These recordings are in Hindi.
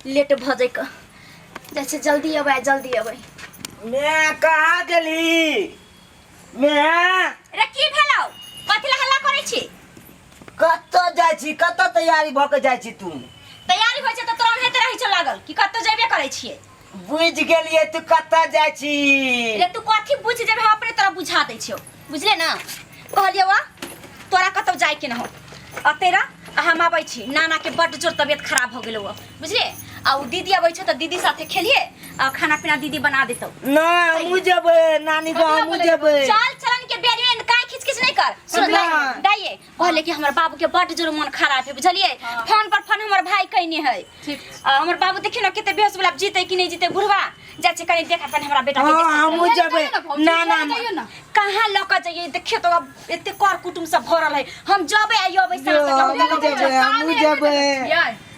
लेट भ जाए क जैसे जल्दी अबै मैं कहाँ गेली मैं रे की भेलौ कथि ला हल्ला करै छी कत जाइ छी कत तैयारी भ के जाइ छी तू तैयारी होय छै त तोरा हेते रहै छ लागल कि कत जेबे करै छियै बुझ गेलिए तू कत जाइ छी रे तू कथि बुझ जेबे हम अपने तोरा बुझा दै छियो बुझले ना कहलिए वा तोरा कत जाय के न हो आ तेरा हम आबै छी नाना के बड जोर तबियत खराब हो गेलो बुझले आ उ दीदी आबै छ त दीदी साथे खेलिए आ खाना पीना दीदी बना देतौ ना हमू जेबै नानी गाँव हमू जेबै चल चलन के बेरी में काहे खिचखिच नहीं कर सुन दाइए कहले कि हमर बाबू के बड जोर मन खराब है बुझलिए फोन पर फोन हमर भाई कहने है हमर बाबू देखिन केते बेहोश वाला जीते कि नहीं जीते बुढ़वा जाय छै कनी देखा अपन हमरा बेटा के हमू जेबै नाना कहां लक जाइए देखियो तो एते कर कुटुम सब भरल है हम जबे आइयो बैसा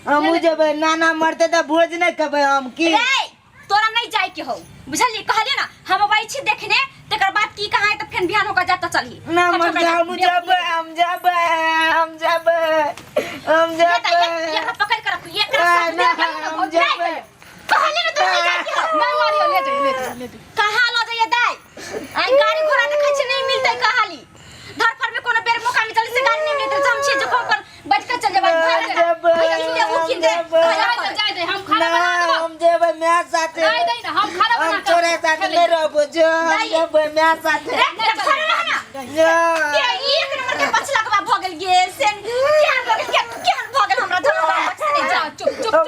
हमू जेबै नाना मरते त भोज नहीं करबै हम की तोरा नहीं जाय के हो बुझलिए कहलिए ना हम अबै छी देखने तकर बाद की कहां है त फेन बिहान होकर जात चली ना मर हमू जेबै ये पकड़ कर रखो ये हम जेबै कहले ना तू नहीं जाय के हो नहीं मारियो ले कहां ल जाइए दाई आई गाड़ी घोड़ा देखै छी नहीं मिलतै कहाली धर पर में कोनो बेर मौका मिलल से गाड़ी नहीं मिलतै हम छी जो पर बैठ के चल जेबै हम खाना बना देबो हम जेबै मैं साथे नहीं दे ना हम खाना बना के तोरे साथे नहीं रहबो जो हम जेबै मैं साथे के एक नंबर के बचला के भ गेल गे से क्या भ गेल हमरा धरवा बच्चा नहीं जा चुप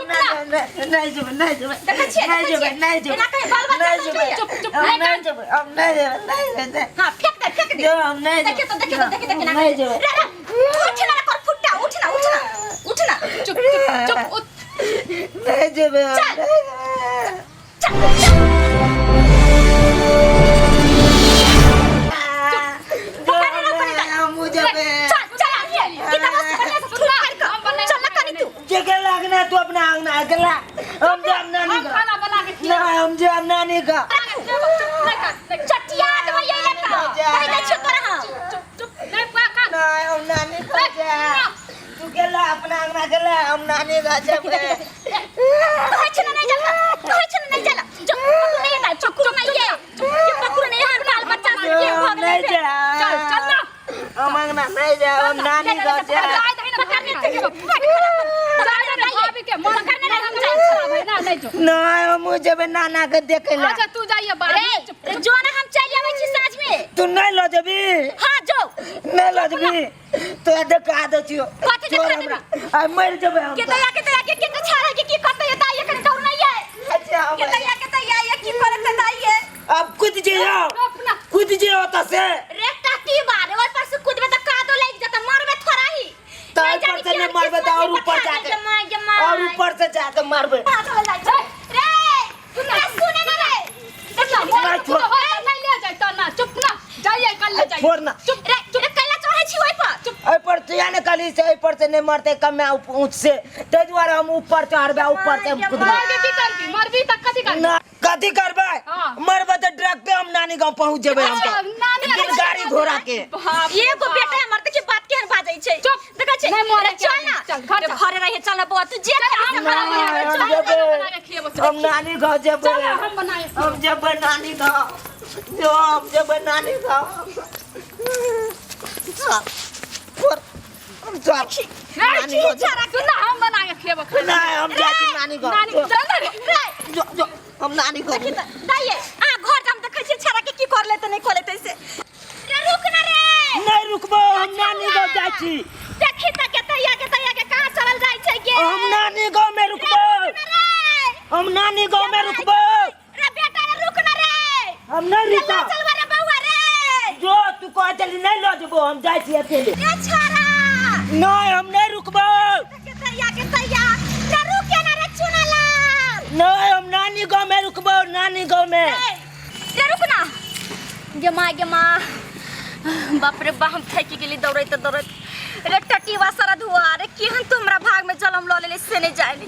नहीं जेबै देखै छी नहीं जेबै एना कहे बाल बच्चा चुप नहीं जेबै हम नहीं जेबै हां फेंक दे जो हम नहीं देखे ना नहीं जेबै उठ ना कर फुट्टा उठ ना चुप नहीं जेबै लगना तू अपना अंगना अकेला हम जब नानी का खाना बना के ना हम जब नानी का चटिया दवा ये लेता कहि दे छ तोरा चुप नहीं का ना हम नानी का जा तू केला अपना अंगना केला हम नानी का जब कहि छ नहीं जाला चुप नहीं जा चुप नहीं ये चुप पकड़ नहीं हर बाल बच्चा के भाग ले चल ना हम अंगना नहीं जा हम नानी का जा ना हम जब नाना के देखेला अच्छा तू जाइए बाहर जो ना हम चल आबै छी साँझ में तू नहीं ल जबी हां जो नहीं ल जबी तो देखा दे छियो कथि देखा देबी आ मर जबे हम के छाड़ा के की करते दाई एखन कौन नहीं है अच्छा के ये की करत दाई है अब कूद जियो त से रे काटी बार ओइ पर से कूदबे त कादो लग जाता मरबे थोड़ा ही तो ऊपर से नहीं मरबे तो और ऊपर जाके और ऊपर से जाके मरबे रे तू ना सुने ना रे देखो नहीं ले जाय त ना चुप ना जाइए कल ले जाइए छोड़ ना चुप रे तू कल्ला चढ़ै छी ओइ पर चुप ओइ पर तू याने कली से ओइ पर से नहीं मरते कम ऊंच से ते द्वारा हम ऊपर चढ़बे ऊपर से कूदबे की करबी मरबी त कथि करबी ना कथि करबे मरबे तो ट्रक पे हम नानी गांव पहुंच जेबे हम तो गाड़ी घोड़ा के एगो बेटा हमर त के बात केहन बाजै छै चुप देखै छै नहीं मरे चल ना घर घरे रहे चल बो तू जे हम नानी गांव जेबे हम जेबे नानी गांव जो हम जेबे नानी गांव हम चल नानी गांव चारा सुन हम बना के खेबो ना हम जाती नानी गांव नानी चल रे जो हम नानी गांव दाइए आ घर हम देखै छी छारा के की कर लेते नहीं खोले तैसे रे रुक ना रे नहीं रुकबो हम नानी गांव जाइ छी देखि त के तैया के कहां चलल जाय छै गे हम नानी गांव में रुकबो हम नानी गांव में रुकबो रे बेटा रे रुक ना रे हम नहीं रुका चल रे बउआ रे जो तू कह चली नहीं लो जबो हम जाइ छी अकेले रे छारा नहीं हम नहीं रुकबो के तैया रे रुक ना रे चुनला नहीं हम नानी गांव में रुकबो नानी गांव में रे रुक ना गे मां बाप रे बा हम थकी गेली दौड़ैत रे टटीवा सारा धुआ रे केहन तो हमरा भाग में जलम ल लेले से नहीं जाइली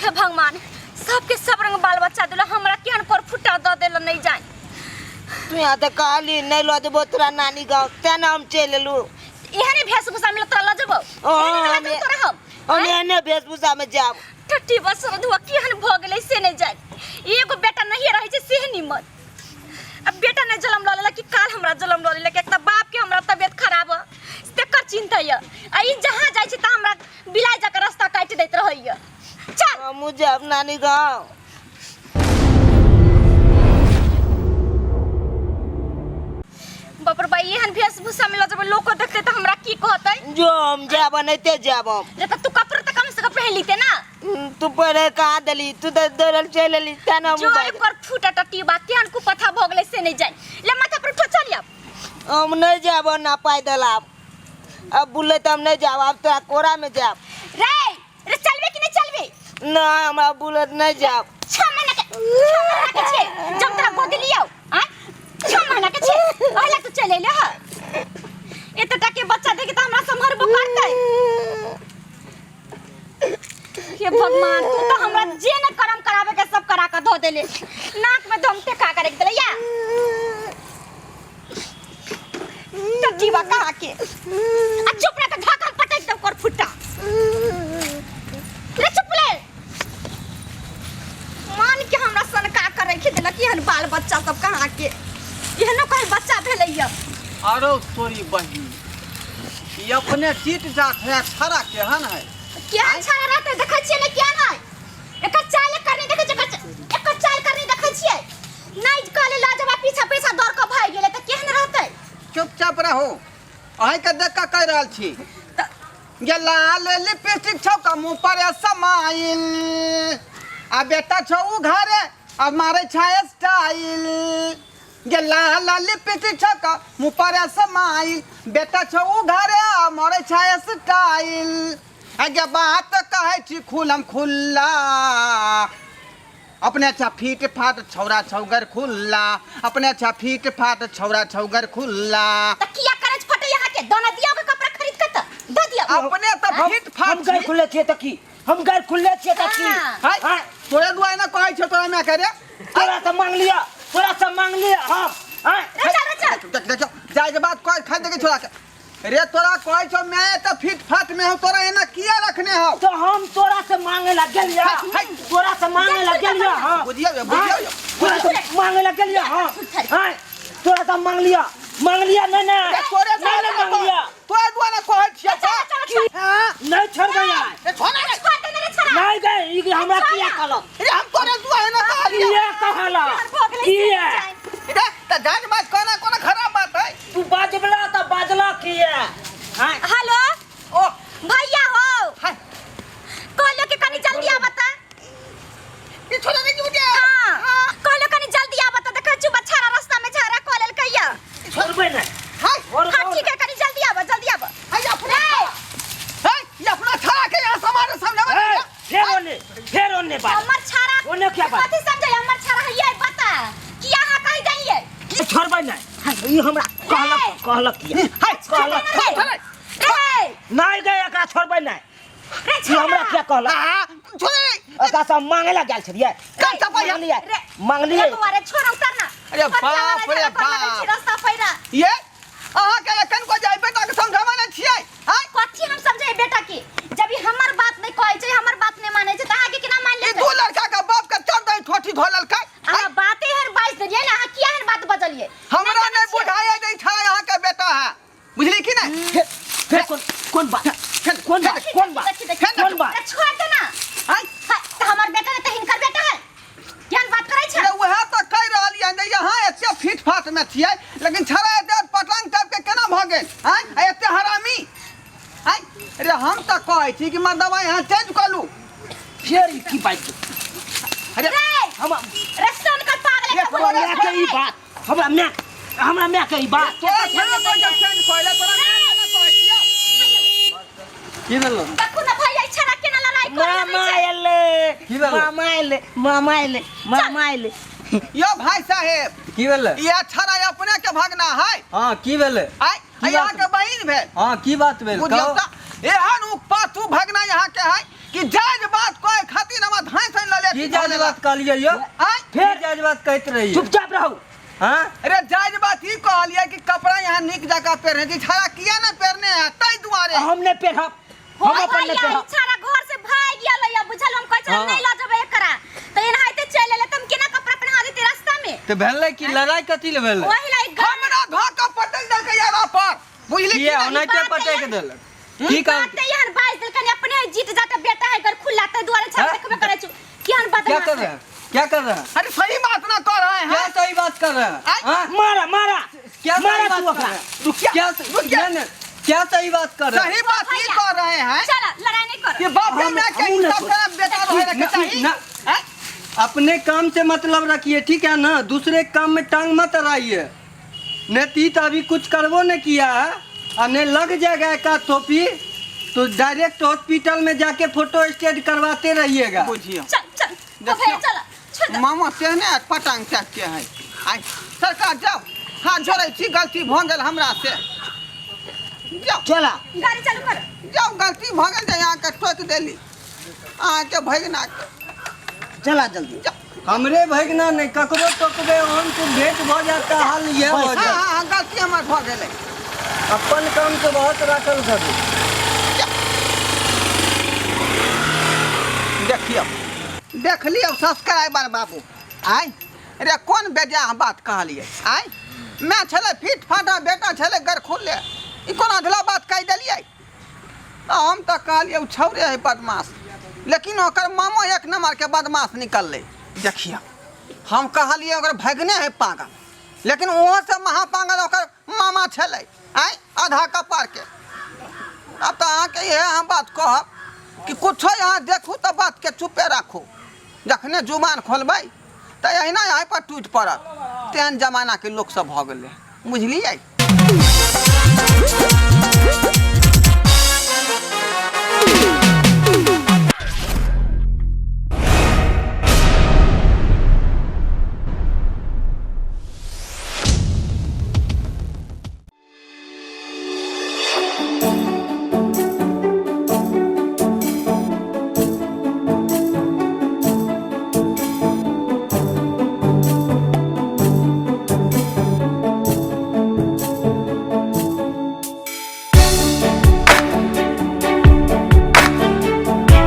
हे भगवान सबके सब रंग बाल बच्चा दिला हमरा केहन पर फुटा द देला नहीं जाय तू यहाँ तो कहली नहीं लो जबो तोरा नानी गांव तेना हम चल लू एहने भेषभूषा में तोरा ल जबो हम एने वेशभूषा में जाब टट्टी बसर धुआ केहन भ गेलै से नहीं जाय एगो बेटा नहीं रहे छै से निमन अब बेटा ने जन्म ल लेला कि काल हमरा जन्म ल लेला कि एक त बाप के हमरा तबियत खराब तेकर चिंता य आ ई जहां जाय छै त हमरा बिलाइ जाके रास्ता काट दैत रहैया चल मुझे अब नानी गाँव बापर भाई एहन वेशभूषा में ल जब लोग देखते त हमरा की कहतै जो हम जाब नैते जाब रे त तू कपड़ा त कम से कम पहन लीते ना तू पहले कहा दली तू तो दौड़ल चल ली तना जो एक बार फूटा टट्टी बात केहन को पथा भ गेलै से नहीं जाय ले माथा पर उठो चल अब हम नहीं जाब ना पैदल अब बुले तो हम नहीं जाब अब तो कोरा में जाब रे रे चलबे कि नहीं चलबे ना हमरा बुलेट नहीं जाब 6 महीना के छे जब तोरा गोदी लियो आ 6 महीना के छे पहले तू चले ले ह एतटा के बच्चा देखि त हमरा संभरबो करतै हे भगवान तू तो हमरा जे न करम करावे के सब करा के धो देले नाक में दम टेका करे के देले या टट्टी बा कहा के आ चुप रह के ढाकल पटक दम कर फुटा रे चुप ले मान के हमरा सन का करे के देला कि हन बाल बच्चा सब कहा के एहनो कहीं बच्चा भेलैया आरो तोरी बहिन ये अपने चीट जात है छरा केहन है क्या छाया रहते देखै छियै ने क्या है एकर चाल करनी देखै छियै एकर चाल करनी देखै छियै नहीं कहले लाजवा पीछा पीछा दौड़ के भाग गेले त केहन रहतै चुपचाप रहो अहीं के देख के कह रहल छी ये लाल लिपस्टिक छौ का मुंह पर समाइल आ बेटा छौ उ घरे अब मारे छाय स्टाइल ये लाल लिपस्टिक छौ का मुंह पर समाइल बेटा छौ उ घरे अब मारे छाय स्टाइल आगे बात कहे छी खुलम खुल्ला अपने अच्छा फीट फाट छौरा छौगर खुल्ला अपने अच्छा फीट फाट छौरा छौगर खुल्ला त किया करे फटे यहां के दोना दियो के कपड़ा खरीद के त दे दियो अपने तो फीट फाट हम गैर खुले छिए त की हम गैर खुले छिए त की हाय तोरे दुआई ना कहै छ तोरा मैं करे तोरा से मांग लिया हम हाय चल देखो जाय के बात कह खा दे छोरा के रे तोरा कहै छ मैं तो फीट फाट में हो तोरा एना किया रखने हो तो हम तोरा से मांगे लग गेलिया तोरा से मांगे लग गेलिया हां बुझियो तोरा से मांगे लग गेलिया हां हाय तोरा से मांग लिया नहीं तोरे नहीं मांग लिया तोरे दुआई ना कहै छ हां नहीं छोड़ गया छोड़ छोड़ दे रे छोरा नहीं गए ई हमरा किया कहलो रे हम तोरे दुआई ना कहलिए किया कहला किया रे त जान बात कोना खराब बात है तू बाजबला त बाजला किया हाय हेलो ओ भैया हो हाय कहलो के कनी जल्दी आ बता ये छोरा नहीं उठे हां कहलो कनी जल्दी आ बता देख छु बछारा रास्ता में झारा कॉलेल कहिया छोड़बे नहीं हाय हां ठीक है कनी जल्दी आब हाय अपना हाय ये अपना छाड़ा के यहां सामान समझावे फेर ओने बात हमर छारा ओने क्या बात कथि समझै हमर छारा है बता किया हां कहि देलिए छोड़बे नहीं ई हमरा कहलक किया हाय कहलक नहीं गए एकरा छोड़बे नहीं ई हमरा क्या कहलक छोरे एकरा से मांगे ला गेल छलिए कब मांग लिए एक बार छोड़ उतर ना अरे बाप रे बाप रास्ता पैरा ये अहाँ के कन को जाय बेटा के समझावा नहीं छियै हाय कथि हम समझै बेटा की जब ई हमर बात नहीं कहै छै हमर बात नहीं मानै छै त आगे केना मान ये ले दो लड़का का बाप का चढ़ दई ठोठी धोलल का अहाँ बाते हर बाइस देलिए ना अहाँ किया हर बात बजलिए हमरा नहीं बुझाया नहीं था यहाँ का बेटा है बुझली कि नहीं फिर कौन बात छोड़ दे ना हाय त हमर बेटा ने त हिनकर बेटा है केहन बात करै छै अरे वह तो कह रहल है यहाँ एते फीट फाट में छियै लेकिन छड़ा एते पटंग टाइप के केना भ गेल हाय एते हरामी हाय अरे हम तो कहै छी कि मर्दवा यहाँ चेंज कर लू फिर ई की बात अरे हम रेस्टोरेंट का पागल है हमरा के ई बात हमरा मैं के ई बात तोरा थोड़ा कोई चेंज कइले तोरा ना कहै छियै की भेलो देखू ना भैया छड़ा केना लड़ाई मामा आइले यो भाई साहेब की भेले ये छड़ा अपने के भगना है हां की भेले आय यहाँ के बहिन भेल हां की बात भेल बुझियो त एहन पातू भगना यहाँ के है कि जायज बात कोई खातिर हम धाय से ल ले की जायज बात कहलिए यो आय फिर जायज बात कहत रही चुपचाप रहो हां अरे जायज बात ही कहलिए कि कपड़ा यहाँ निक जगह पहने जी छड़ा किया ना पहने है तई दुआरे हमने पे हम अपन ने पे छड़ा घर से भाग गेल या बुझल हम कह चल हाँ। नहीं ला जब एकरा तो एनाइते चले ले तुम केना कपड़ा पहना देते रास्ता में तो भेले की लड़ाई कथी ले भेले वही लाई घर हमरा धोखा पटक दल के यार पर बुझली किए कि ओनाइते बात पटे है। के देलक की काम बात यहन बाज दिल कने अपने जीत जाता बेटा है घर खुला त द्वारे छाप हाँ? देखबे करे छु केहन बात क्या कर रहे हैं क्या कर रहे हैं अरे सही बात ना कर रहे क्या हैं सही बात कर रहे हैं हाँ? मारा मारा क्या मारा सही तू बात कर ओकरा रहे हैं रुक जा, क्या रुक जा। नहीं, नहीं, क्या सही बात कर रहे हैं सही बात ही कर रहे हैं चल लड़ाई नहीं कर कि बाप रे मैं कहीं हम सब का बेटा रहे रखे चाहिए ना, हैं? अपने काम से मतलब रखिए ठीक है ना दूसरे काम में टांग मत अड़ाइए ने तीत अभी कुछ करवो ने किया है और ने लग जाएगा का टोपी तो डायरेक्ट हॉस्पिटल में जाके फोटो स्टेट करवाते रहिएगा बुझियो चल चल तो देखियो। भैया चल छोड़ दे मामा तेहने पटांग तक के है आई सरकार जाओ हाथ जोड़े छी गलती भ गेल हमरा से जाओ चला गाड़ी चालू कर जाओ गलती भ गेल जे यहाँ के ठोक देली अहाँ के भगना के चला जल्दी हमरे भगना नहीं ककरो टोकबे हम तो भेंट हो जाता हाल ये हो हाँ जाए हाँ गलती हमर भ गेलै अपन काम से बहुत राखल करू देखियो देख लियो सब्सक्राइबर बाबू आय रे कौन बेजा बात कहलिए आय मैं छले फिट फाटा बेटा छले घर खुले ई कोन अधला बात कह देलिए हम तो कहलिए उ छौरे है बदमाश लेकिन ओकर मामो एक नंबर के बदमाश निकलले देखियो हम कहलिए ओकर भगने है पागल लेकिन ओहो से महापागल ओकर मामा छले आय आधा कपार के अब तो अहाँके ये हम बात कहब कि कुछ यहाँ देखू तो बात के चुपे राखू जखने जुबान खोलबै तो अहिना यहाँ पर टूट पड़त तेहन जमाना के लोग सब भ गेलै बुझलियै